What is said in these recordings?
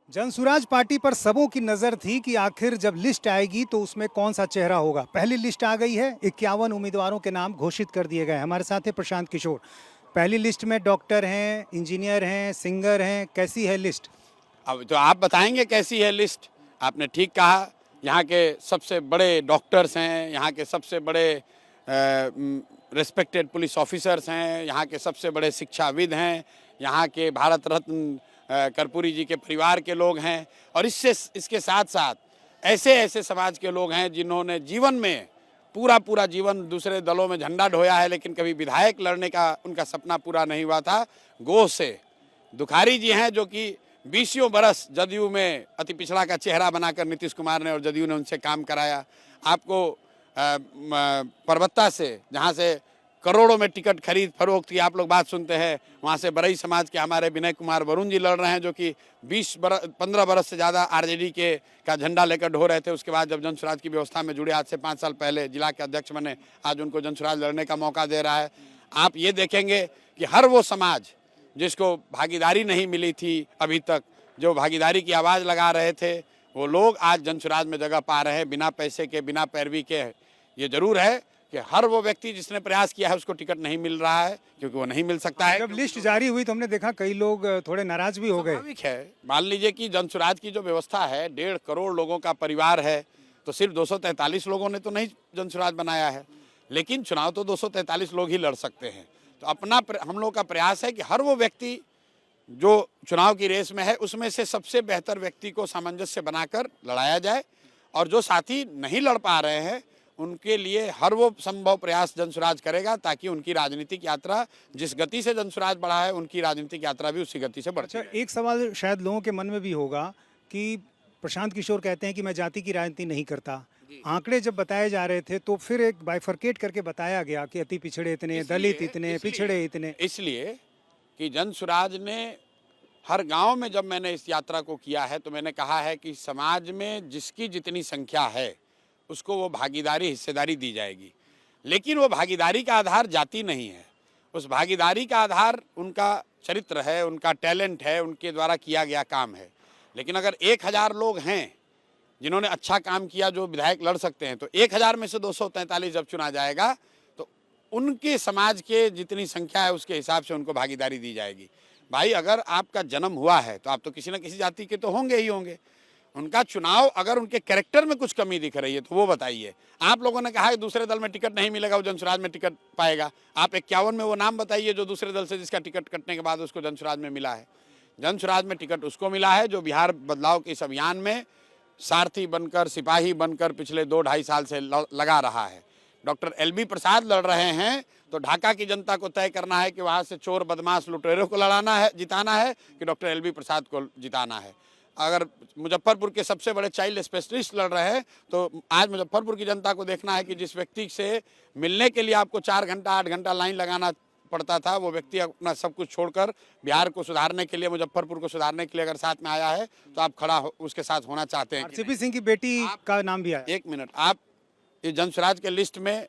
Jan Suraaj party पर सबों की नजर थी कि आखिर जब लिस्ट आएगी तो उसमें कौन सा चेहरा होगा। पहली लिस्ट आ गई है, 51 उम्मीदवारों के नाम घोषित कर दिए गए। हमारे साथ है प्रशांत किशोर। पहली लिस्ट में डॉक्टर हैं, इंजीनियर हैं, सिंगर हैं, कैसी है लिस्ट? अब तो आप बताएंगे कैसी है लिस्ट। आपने ठीक कहा, यहाँ के सबसे बड़े डॉक्टर्स हैं, यहाँ के सबसे बड़े रिस्पेक्टेड पुलिस ऑफिसर्स हैं, यहाँ के सबसे बड़े शिक्षाविद हैं, यहाँ के भारत रत्न कर्पूरी जी के परिवार के लोग हैं, और इसके साथ साथ ऐसे ऐसे समाज के लोग हैं जिन्होंने जीवन में पूरा जीवन दूसरे दलों में झंडा ढोया है, लेकिन कभी विधायक लड़ने का उनका सपना पूरा नहीं हुआ था। गोह से दुखारी जी हैं, जो कि 20 बरस जदयू में अति पिछड़ा का चेहरा बनाकर नीतीश कुमार ने और जदयू ने उनसे काम कराया। आपको परबत्ता से, जहाँ से करोड़ों में टिकट खरीद फरोख्त की आप लोग बात सुनते हैं, वहाँ से बरई समाज के हमारे विनय कुमार वरुण जी लड़ रहे हैं, जो कि 15 बरस से ज़्यादा आरजेडी का झंडा लेकर ढो रहे थे। उसके बाद जब जनसुराज की व्यवस्था में जुड़े, आज से 5 साल पहले जिला के अध्यक्ष बने, आज उनको जनसुराज लड़ने का मौका दे रहा है। आप ये देखेंगे कि हर वो समाज जिसको भागीदारी नहीं मिली थी अभी तक, जो भागीदारी की आवाज़ लगा रहे थे, वो लोग आज जनसुराज में जगह पा रहे हैं, बिना पैसे के, बिना पैरवी के। ये जरूर है कि हर वो व्यक्ति जिसने प्रयास किया है उसको टिकट नहीं मिल रहा है, क्योंकि वो नहीं मिल सकता है। जब लिस्ट जारी हुई तो हमने देखा कई लोग थोड़े नाराज भी हो गए। स्वाभाविक है। मान लीजिए कि जनसुराज की जो व्यवस्था है, 1.5 करोड़ लोगों का परिवार है, तो सिर्फ 243 लोगों ने तो नहीं जनसुराज बनाया है, लेकिन चुनाव तो 243 लोग ही लड़ सकते हैं। तो हम लोग का प्रयास है कि हर वो व्यक्ति जो चुनाव की रेस में है, उसमें से सबसे बेहतर व्यक्ति को सामंजस्य बनाकर लड़ाया जाए, और जो साथी नहीं लड़ पा रहे हैं उनके लिए हर वो संभव प्रयास जनसुराज करेगा, ताकि उनकी राजनीतिक यात्रा जिस गति से जनसुराज बढ़ा है, उनकी राजनीतिक यात्रा भी उसी गति से बढ़े। अच्छा, एक सवाल शायद लोगों के मन में भी होगा कि प्रशांत किशोर कहते हैं कि मैं जाति की राजनीति नहीं करता। आंकड़े जब बताए जा रहे थे तो फिर एक बाइफरकेट करके बताया गया कि अति पिछड़े इतने, दलित इतने, पिछड़े इतने। इसलिए कि जनसुराज ने हर गांव में, जब मैंने इस यात्रा को किया है, तो मैंने कहा है कि समाज में जिसकी जितनी संख्या है उसको वो भागीदारी, हिस्सेदारी दी जाएगी, लेकिन वो भागीदारी का आधार जाति नहीं है। उस भागीदारी का आधार उनका चरित्र है, उनका टैलेंट है, उनके द्वारा किया गया काम है। लेकिन अगर 1000 लोग हैं जिन्होंने अच्छा काम किया, जो विधायक लड़ सकते हैं, तो 1000 में से 243 जब चुना जाएगा तो उनके समाज के जितनी संख्या है उसके हिसाब से उनको भागीदारी दी जाएगी। भाई, अगर आपका जन्म हुआ है तो आप तो किसी न किसी जाति के तो होंगे ही होंगे। उनका चुनाव, अगर उनके कैरेक्टर में कुछ कमी दिख रही है तो वो बताइए। आप लोगों ने कहा कि दूसरे दल में टिकट नहीं मिलेगा, वो जनसुराज में टिकट पाएगा। आप 51 में वो नाम बताइए जो दूसरे दल से जिसका टिकट कटने के बाद उसको जनसुराज में मिला है। जनसुराज में टिकट उसको मिला है जो बिहार बदलाव के इस अभियान में सारथी बनकर, सिपाही बनकर पिछले 2-2.5 साल से लगा रहा है। डॉक्टर LB प्रसाद लड़ रहे हैं, तो ढाका की जनता को तय करना है कि वहाँ से चोर, बदमाश, लुटेरों को जिताना है कि डॉक्टर LB प्रसाद को जिताना है। अगर मुजफ्फरपुर के सबसे बड़े चाइल्ड स्पेशलिस्ट लड़ रहे हैं, तो आज मुजफ्फरपुर की जनता को देखना है कि जिस व्यक्ति से मिलने के लिए आपको 4 घंटा 8 घंटा लाइन लगाना पड़ता था, वो व्यक्ति अपना सब कुछ छोड़कर बिहार को सुधारने के लिए, मुजफ्फरपुर को सुधारने के लिए अगर साथ में आया है, तो आप उसके साथ होना चाहते हैं। RCP सिंह की बेटी का नाम भी आया। 1 मिनट, आप इस जनसुराज के लिस्ट में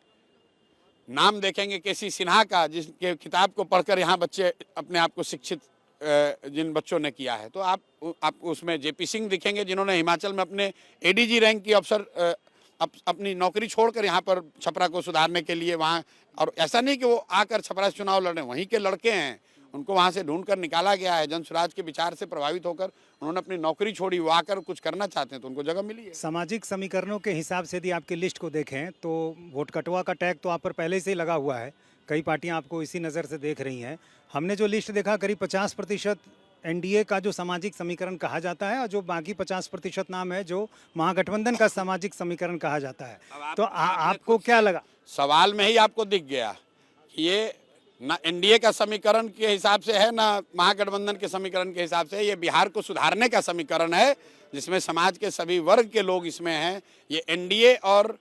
नाम देखेंगे KC सिन्हा का, जिसके किताब को पढ़कर यहाँ बच्चे अपने आप को शिक्षित जिन बच्चों ने किया है, तो आप उसमें JP सिंह दिखेंगे, जिन्होंने हिमाचल में अपने ADG रैंक की अफसर अपनी नौकरी छोड़कर यहाँ पर छपरा को सुधारने के लिए वहाँ, और ऐसा नहीं कि वो आकर छपरा से चुनाव लड़े, वहीं के लड़के हैं, उनको वहाँ से ढूंढ कर निकाला गया है। जनसुराज के विचार से प्रभावित होकर उन्होंने अपनी नौकरी छोड़ी, वो आकर कुछ करना चाहते हैं तो उनको जगह मिली है। सामाजिक समीकरणों के हिसाब से यदि आपकी लिस्ट को देखें तो वोट कटवा का टैग तो आप पर पहले से ही लगा हुआ है, कई पार्टियां आपको इसी नज़र से देख रही हैं। हमने जो लिस्ट देखा, करीब 50% NDA का जो सामाजिक समीकरण कहा जाता है, और जो बाकी 50% नाम है जो महागठबंधन का सामाजिक समीकरण कहा जाता है। तो आपको क्या लगा? सवाल में ही आपको दिख गया कि ये ना NDA का समीकरण के हिसाब से है, ना महागठबंधन के समीकरण के हिसाब से। ये बिहार को सुधारने का समीकरण है, जिसमें समाज के सभी वर्ग के लोग इसमें हैं। ये NDA और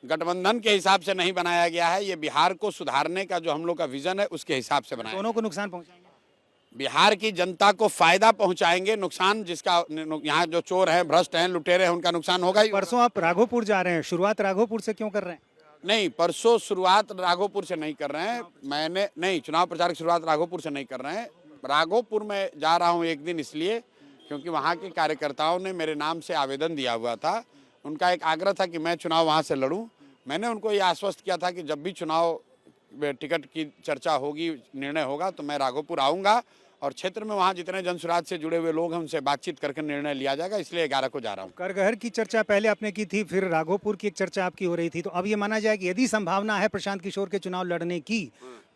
गठबंधन के हिसाब से नहीं बनाया गया है, ये बिहार को सुधारने का जो हम लोग का विजन है उसके हिसाब से बनाया। दोनों को नुकसान पहुंचाएंगे, बिहार की जनता को फायदा पहुंचाएंगे। नुकसान जिसका, यहाँ जो चोर हैं, भ्रष्ट हैं, लुटेरे हैं, उनका नुकसान होगा ही। परसों आप राघोपुर जा रहे हैं, शुरुआत राघोपुर से क्यों कर रहे हैं? नहीं, परसों शुरुआत राघोपुर से नहीं कर रहे हैं। मैंने नहीं, चुनाव प्रचार की शुरुआत राघोपुर से नहीं कर रहे हैं। राघोपुर में जा रहा हूँ एक दिन इसलिए क्योंकि वहाँ के कार्यकर्ताओं ने मेरे नाम से आवेदन दिया हुआ था। उनका एक आग्रह था कि मैं चुनाव वहाँ से लड़ूं। मैंने उनको ये आश्वस्त किया था कि जब भी चुनाव टिकट की चर्चा होगी, निर्णय होगा, तो मैं राघोपुर आऊँगा और क्षेत्र में वहाँ जितने जनसुराज से जुड़े हुए लोग हैं उनसे बातचीत करके निर्णय लिया जाएगा। इसलिए 11 को जा रहा हूँ। करगहर की चर्चा पहले आपने की थी, फिर राघोपुर की एक चर्चा आपकी हो रही थी, तो अब ये माना जाए कि यदि संभावना है प्रशांत किशोर के चुनाव लड़ने की,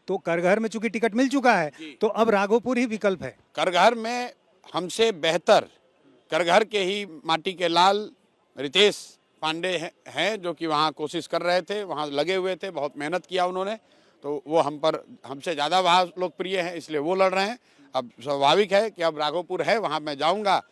तो करगहर में चूंकि टिकट मिल चुका है तो अब राघोपुर ही विकल्प है। करगहर में हमसे बेहतर करगहर के ही माटी के लाल रितेश पांडे हैं जो कि वहाँ कोशिश कर रहे थे, वहाँ लगे हुए थे, बहुत मेहनत किया उन्होंने, तो वो हमसे ज़्यादा वहाँ लोकप्रिय हैं, इसलिए वो लड़ रहे हैं। अब स्वाभाविक है कि अब राघोपुर है, वहाँ मैं जाऊँगा।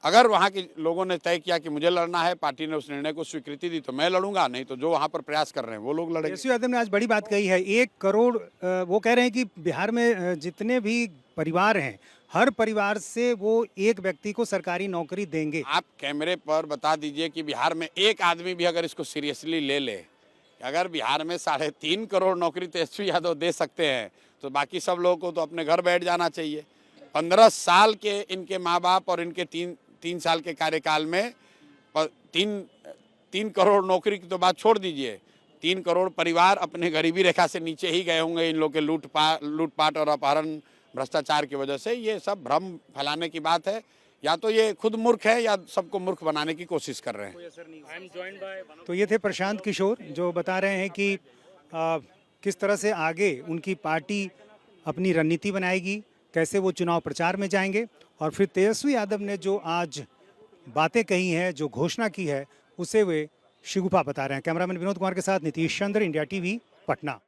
अगर वहाँ के लोगों ने तय किया कि मुझे लड़ना है, पार्टी ने उस निर्णय को स्वीकृति दी, तो मैं लड़ूंगा, नहीं तो जो वहाँ पर प्रयास कर रहे हैं वो लोग लड़ेंगे। तेजस्वी यादव ने आज बड़ी बात कही है, 1 करोड़ वो कह रहे हैं कि बिहार में जितने भी परिवार हैं, हर परिवार से वो एक व्यक्ति को सरकारी नौकरी देंगे। आप कैमरे पर बता दीजिए कि बिहार में एक आदमी भी अगर इसको सीरियसली ले ले, अगर बिहार में 3.5 करोड़ नौकरी तेजस्वी यादव दे सकते हैं, तो बाकी सब लोगों को तो अपने घर बैठ जाना चाहिए। 15 साल के इनके माँ बाप और इनके 3 साल के कार्यकाल में 3 करोड़ नौकरी की तो बात छोड़ दीजिए, 3 करोड़ परिवार अपने गरीबी रेखा से नीचे ही गए होंगे इन लोग के लूटपाट और अपहरण भ्रष्टाचार की वजह से। ये सब भ्रम फैलाने की बात है, या तो ये खुद मूर्ख है या सबको मूर्ख बनाने की कोशिश कर रहे हैं। तो ये थे प्रशांत किशोर जो बता रहे हैं कि किस तरह से आगे उनकी पार्टी अपनी रणनीति बनाएगी, कैसे वो चुनाव प्रचार में जाएंगे, और फिर तेजस्वी यादव ने जो आज बातें कही हैं, जो घोषणा की है, उसे वे शिगुफा बता रहे हैं। कैमरामैन विनोद कुमार के साथ नीतीश चंद्र, इंडिया टीवी, पटना।